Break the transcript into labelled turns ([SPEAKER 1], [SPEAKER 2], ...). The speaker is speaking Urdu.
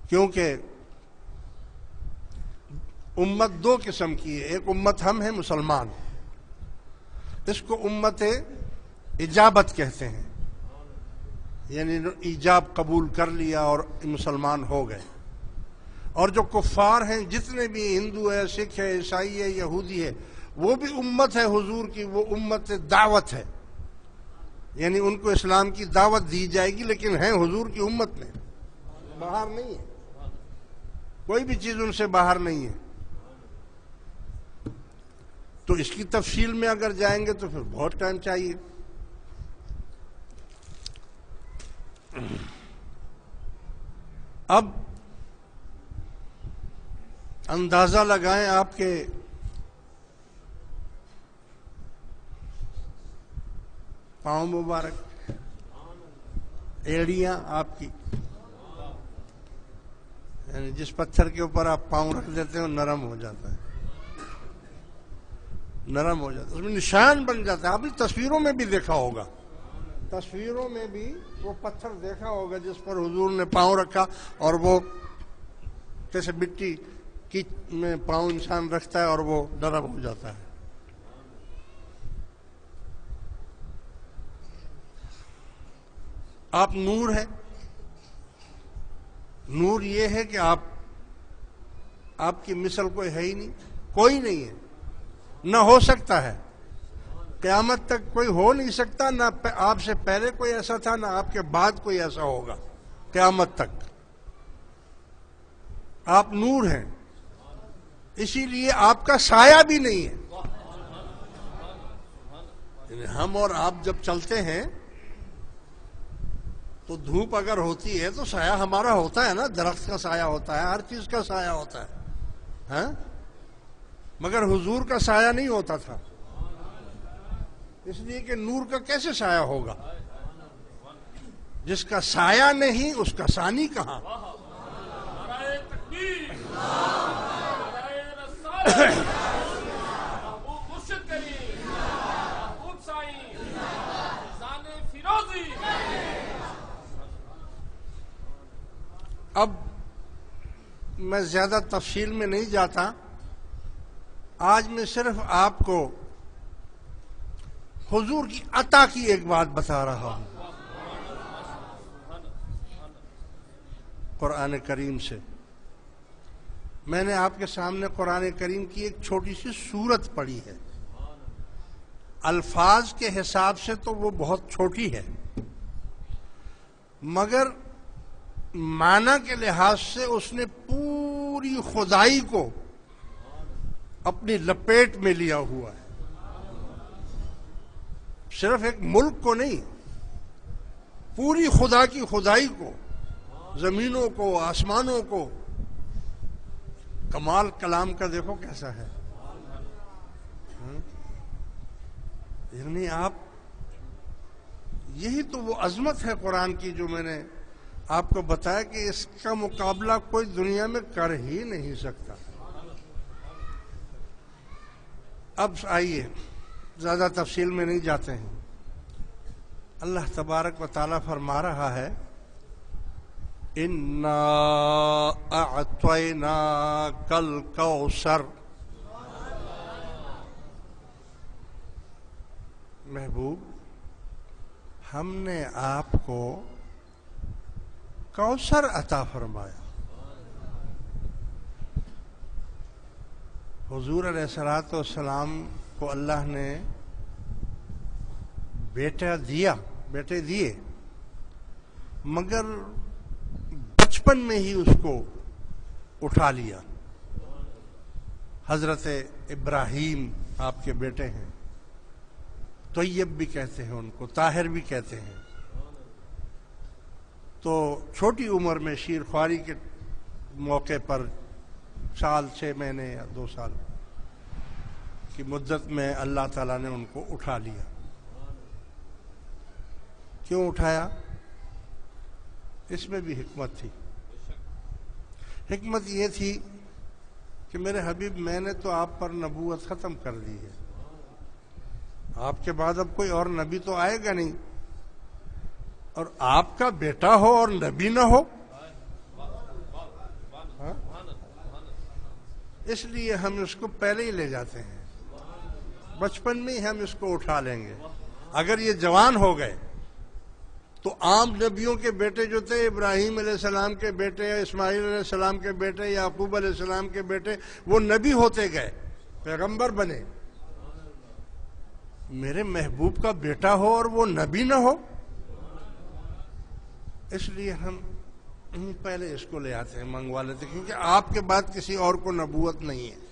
[SPEAKER 1] کیونکہ امت دو قسم کی ہے. ایک امت ہم ہیں مسلمان، اس کو امت اجابت کہتے ہیں، یعنی ایجاب قبول کر لیا اور مسلمان ہو گئے. اور جو کفار ہیں، جتنے بھی ہندو ہے، سکھ ہے، عیسائی ہے، یہودی ہے، وہ بھی امت ہے حضور کی، وہ امت دعوت ہے، یعنی ان کو اسلام کی دعوت دی جائے گی، لیکن ہیں حضور کی امت میں، باہر نہیں ہے، کوئی بھی چیز ان سے باہر نہیں ہے. تو اس کی تفصیل میں اگر جائیں گے تو پھر بہت ٹائم چاہیے. اب اندازہ لگائیں، آپ کے پاؤں مبارک، ایڑیاں آپ کی، یعنی جس پتھر کے اوپر آپ پاؤں رکھ دیتے ہیں وہ نرم ہو جاتا ہے، نرم ہو جاتا ہے، اس میں نشان بن جاتا ہے. آپ نے تصویروں میں بھی دیکھا ہوگا، تصویروں میں بھی وہ پتھر دیکھا ہوگا جس پر حضور نے پاؤں رکھا، اور وہ جیسے مٹی کی میں پاؤں انسان رکھتا ہے اور وہ نرم ہو جاتا ہے. آپ نور ہے. نور یہ ہے کہ آپ کی مثل کوئی ہے ہی نہیں، کوئی نہیں ہے، نہ ہو سکتا ہے، قیامت تک کوئی ہو نہیں سکتا. نہ آپ سے پہلے کوئی ایسا تھا، نہ آپ کے بعد کوئی ایسا ہوگا قیامت تک. آپ نور ہیں، اسی لیے آپ کا سایہ بھی نہیں ہے. ہم اور آپ جب چلتے ہیں تو دھوپ اگر ہوتی ہے تو سایہ ہمارا ہوتا ہے نا، درخت کا سایہ ہوتا ہے، ہر چیز کا سایہ ہوتا ہے، ہاں؟ مگر حضور کا سایہ نہیں ہوتا تھا، اس لیے کہ نور کا کیسے سایہ ہوگا؟ جس کا سایہ نہیں اس کا ثانی کہاں؟ اب میں زیادہ تفصیل میں نہیں جاتا، آج میں صرف آپ کو حضور کی عطا کی ایک بات بتا رہا ہوں قرآن کریم سے. میں نے آپ کے سامنے قرآن کریم کی ایک چھوٹی سی سورت پڑھی ہے. الفاظ کے حساب سے تو وہ بہت چھوٹی ہے، مگر معنی کے لحاظ سے اس نے پوری خدائی کو اپنی لپیٹ میں لیا ہوا ہے. صرف ایک ملک کو نہیں، پوری خدا کی خدائی کو، زمینوں کو، آسمانوں کو. کمال کلام کا دیکھو کیسا ہے، یعنی آپ، یہی تو وہ عظمت ہے قرآن کی جو میں نے آپ کو بتایا کہ اس کا مقابلہ کوئی دنیا میں کر ہی نہیں سکتا. اب آئیے زیادہ تفصیل میں نہیں جاتے ہیں. اللہ تبارک و تعالیٰ فرما رہا ہے اِنَّا أَعْطَيْنَاكَ الْكَوْثَرَ. محبوب، ہم نے آپ کو کوثر عطا فرمایا. حضور علیہ الصلوۃ والسلام کو اللہ نے بیٹے دیے، مگر بچپن میں ہی اس کو اٹھا لیا. حضرت ابراہیم آپ کے بیٹے ہیں، طیب بھی کہتے ہیں ان کو، طاہر بھی کہتے ہیں. تو چھوٹی عمر میں شیر خواری کے موقع پر 6 مہینے یا 2 سال کی مدت میں اللہ تعالیٰ نے ان کو اٹھا لیا. کیوں اٹھایا؟ اس میں بھی حکمت تھی. حکمت یہ تھی کہ میرے حبیب، میں نے تو آپ پر نبوت ختم کر دی ہے، آپ کے بعد اب کوئی اور نبی تو آئے گا نہیں، اور آپ کا بیٹا ہو اور نبی نہ ہو، اس لیے ہم اس کو پہلے ہی لے جاتے ہیں، بچپن میں ہی ہم اس کو اٹھا لیں گے۔ اگر یہ جوان ہو گئے تو عام نبیوں کے بیٹے جو تھے، ابراہیم علیہ السلام کے بیٹے، اسماعیل علیہ السلام کے بیٹے، یعقوب علیہ السلام کے بیٹے، وہ نبی ہوتے گئے، پیغمبر بنے۔ میرے محبوب کا بیٹا ہو اور وہ نبی نہ ہو، اس لیے ہم پہلے اس کو لے آتے ہیں، منگوا لیتے ہیں، کیونکہ آپ کے بعد کسی اور کو نبوت نہیں ہے۔